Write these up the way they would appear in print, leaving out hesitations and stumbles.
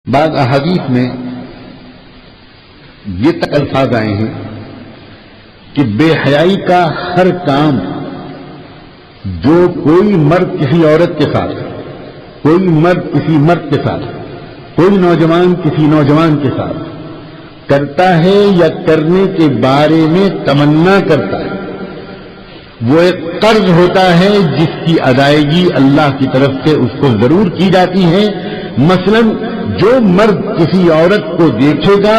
بعض احادیث میں یہ تک الفاظ آئے ہیں کہ بے حیائی کا ہر کام جو کوئی مرد کسی عورت کے ساتھ، کوئی مرد کسی مرد کے ساتھ، کوئی نوجوان کسی نوجوان کے ساتھ کرتا ہے یا کرنے کے بارے میں تمنا کرتا ہے، وہ ایک قرض ہوتا ہے جس کی ادائیگی اللہ کی طرف سے اس کو ضرور کی جاتی ہے۔ مثلا جو مرد کسی عورت کو دیکھے گا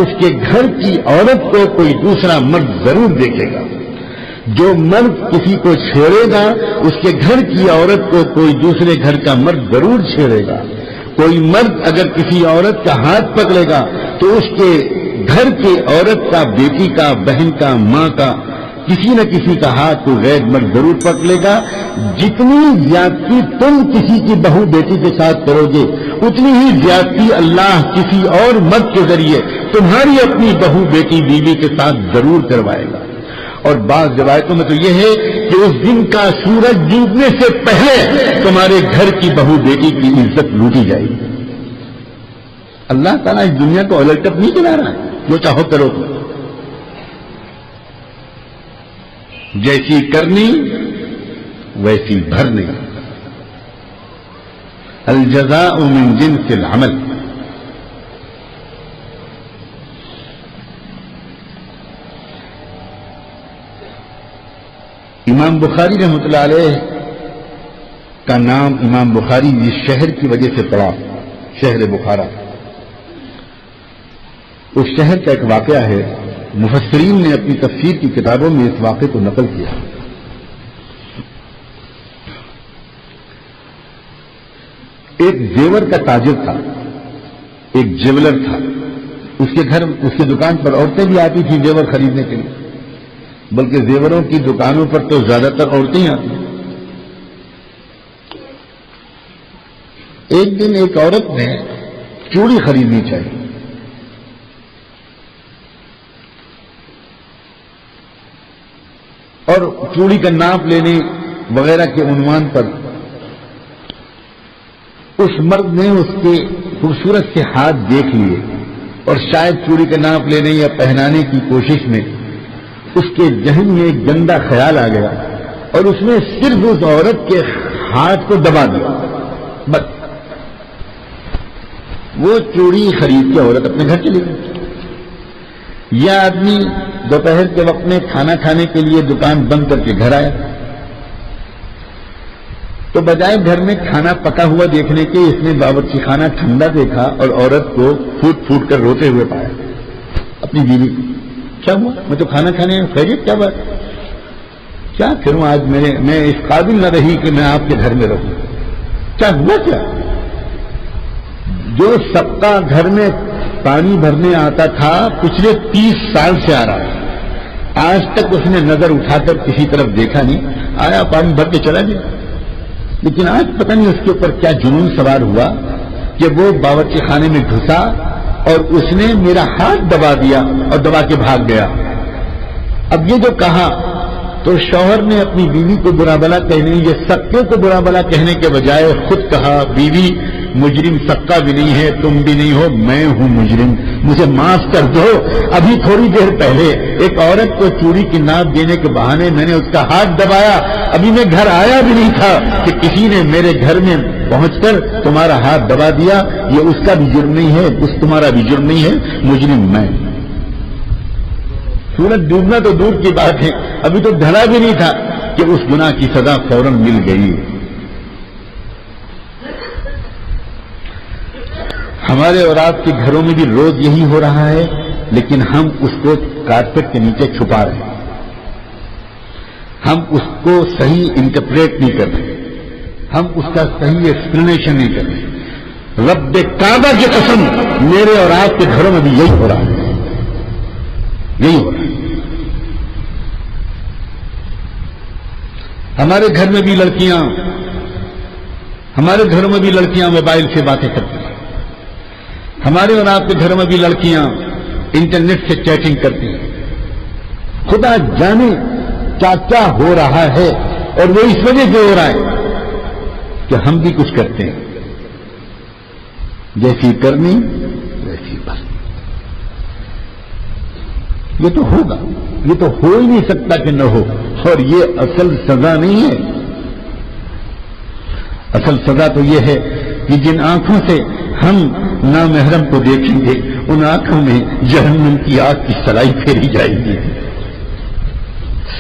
اس کے گھر کی عورت کو کوئی دوسرا مرد ضرور دیکھے گا، جو مرد کسی کو چھیڑے گا اس کے گھر کی عورت کو کوئی دوسرے گھر کا مرد ضرور چھیڑے گا، کوئی مرد اگر کسی عورت کا ہاتھ پکڑے گا تو اس کے گھر کی عورت کا، بیٹی کا، بہن کا، ماں کا، کسی نہ کسی کا ہاتھ کوئی غیر مرد ضرور پکڑے گا۔ جتنی زیادتی تم کسی کی بہو بیٹی کے ساتھ کرو گے اتنی ہی زیادتی اللہ کسی اور مرد کے ذریعے تمہاری اپنی بہو بیٹی بیوی کے ساتھ ضرور کروائے گا۔ اور بعض روایتوں میں تو یہ ہے کہ اس دن کا سورج ڈوبنے سے پہلے تمہارے گھر کی بہو بیٹی کی عزت لوٹی جائے گی۔ اللہ تعالیٰ اس دنیا کو الٹ اپ نہیں چلا رہا ہے، جو چاہو کرو تو، جیسی کرنی ویسی بھرنی، الجزاء من جنس العمل۔ امام بخاری رحمۃ اللہ علیہ کا نام امام بخاری جس شہر کی وجہ سے پڑا، شہر بخارا، اس شہر کا ایک واقعہ ہے، مفسرین نے اپنی تفسیر کی کتابوں میں اس واقعے کو نقل کیا۔ ایک زیور کا تاجر تھا، ایک جیولر تھا، اس کے گھر، اس کی دکان پر عورتیں بھی آتی تھیں زیور خریدنے کے لیے، بلکہ زیوروں کی دکانوں پر تو زیادہ تر عورتیں آتی ہیں۔ ایک دن ایک عورت نے چوڑی خریدنی چاہیے، اور چوڑی کا ناپ لینے وغیرہ کے عنوان پر اس مرد نے اس کے خوبصورت سے ہاتھ دیکھ لیے اور شاید چوڑی کا ناپ لینے یا پہنانے کی کوشش میں اس کے ذہن میں ایک گندا خیال آ گیا اور اس نے صرف اس عورت کے ہاتھ کو دبا دیا، بس وہ چوڑی خرید کے عورت اپنے گھر چلی گئی۔ یہ آدمی دوپہر کے وقت میں کھانا کھانے کے لیے دکان بند کر کے گھر آیا تو بجائے گھر میں کھانا پکا ہوا دیکھنے کے اس نے باورچی خانہ ٹھنڈا دیکھا اور عورت کو پھوٹ پھوٹ کر روتے ہوئے پایا اپنی بیوی کو۔ کیا ہوا؟ میں تو کھانا کھانے خیریت؟ کیا بات؟ کیا کروں آج میں اس قابل نہ رہی کہ میں آپ کے گھر میں رہوں، کیا ہوا؟ کیا جو سب کا گھر میں پانی بھرنے آتا تھا پچھلے 30 سال سے آ رہا ہے، آج تک اس نے نظر اٹھا کر کسی طرف دیکھا نہیں، آیا پانی بھر کے چلا گیا، لیکن آج پتہ نہیں اس کے اوپر کیا جنون سوار ہوا کہ وہ باورچی خانے میں گھسا اور اس نے میرا ہاتھ دبا دیا اور دبا کے بھاگ گیا۔ اب یہ جو کہا تو شوہر نے اپنی بیوی کو برا بلا کہنے، یہ سکے کو برا بلا کہنے کے بجائے خود کہا، بیوی مجرم سکا بھی نہیں ہے، تم بھی نہیں ہو، میں ہوں مجرم، مجھے معاف کر دو۔ ابھی تھوڑی دیر پہلے ایک عورت کو چوڑی کی ناپ دینے کے بہانے میں نے اس کا ہاتھ دبایا، ابھی میں گھر آیا بھی نہیں تھا کہ کسی نے میرے گھر میں پہنچ کر تمہارا ہاتھ دبا دیا۔ یہ اس کا بھی جرم نہیں ہے، اس تمہارا بھی جرم نہیں ہے، مجرم میں۔ سورج ڈوبنا تو دور کی بات ہے، ابھی تو ڈھلا بھی نہیں تھا کہ اس گناہ کی سزا فوراً مل گئی۔ ہمارے اور آپ کے گھروں میں بھی روز یہی ہو رہا ہے، لیکن ہم اس کو کارپیٹ کے نیچے چھپا رہے ہیں، ہم اس کو صحیح انٹرپریٹ نہیں کر رہے، ہم اس کا صحیح ایکسپلینیشن نہیں کر رہے۔ رب کعبہ کی قسم میرے اور آپ کے گھروں میں بھی یہی ہو رہا ہے، یہی ہو رہا ہے۔ ہمارے گھر میں بھی ہمارے گھروں میں بھی لڑکیاں موبائل سے باتیں کرتی ہیں، ہمارے اور آپ کے گھروں میں بھی لڑکیاں انٹرنیٹ سے چیٹنگ کرتی ہیں۔ خدا جانے کیا کیا ہو رہا ہے، اور وہ اس وجہ سے ہو رہا ہے کہ ہم بھی کچھ کرتے ہیں۔ جیسی کرنی ویسی بھرنی. یہ تو ہوگا, یہ تو ہو ہی نہیں سکتا کہ نہ ہو. اور یہ اصل سزا نہیں ہے. اصل سزا تو یہ ہے کہ جن آنکھوں سے ہم نامحرم کو دیکھیں گے ان آنکھوں میں جہنم کی آگ کی سلائی پھیری جائے گی.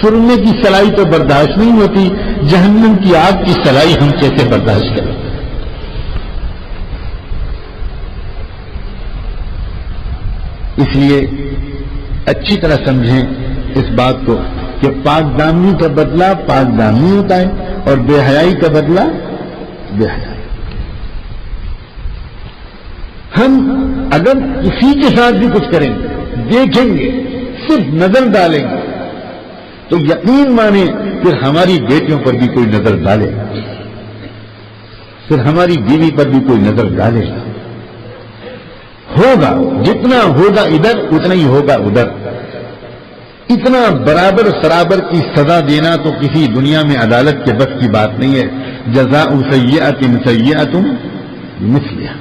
سرنے کی سلائی تو برداشت نہیں ہوتی, جہنم کی آگ کی سلائی ہم کیسے برداشت کریں. اس لیے اچھی طرح سمجھیں اس بات کو کہ پاک دامنی کا بدلہ پاک دامنی ہوتا ہے اور بے حیائی کا بدلہ بے حیائی. ہم اگر کسی کے ساتھ بھی کچھ کریں گے, دیکھیں گے, صرف نظر ڈالیں گے, تو یقین مانیں پھر ہماری بیٹیوں پر بھی کوئی نظر ڈالے گا, پھر ہماری بیوی پر بھی کوئی نظر ڈالے گا. ہوگا جتنا ہوگا ادھر اتنا ہی ہوگا ادھر. اتنا برابر سرابر کی سزا دینا تو کسی دنیا میں عدالت کے بس کی بات نہیں ہے. جزاء سیئۃ سیئۃ مثلھا.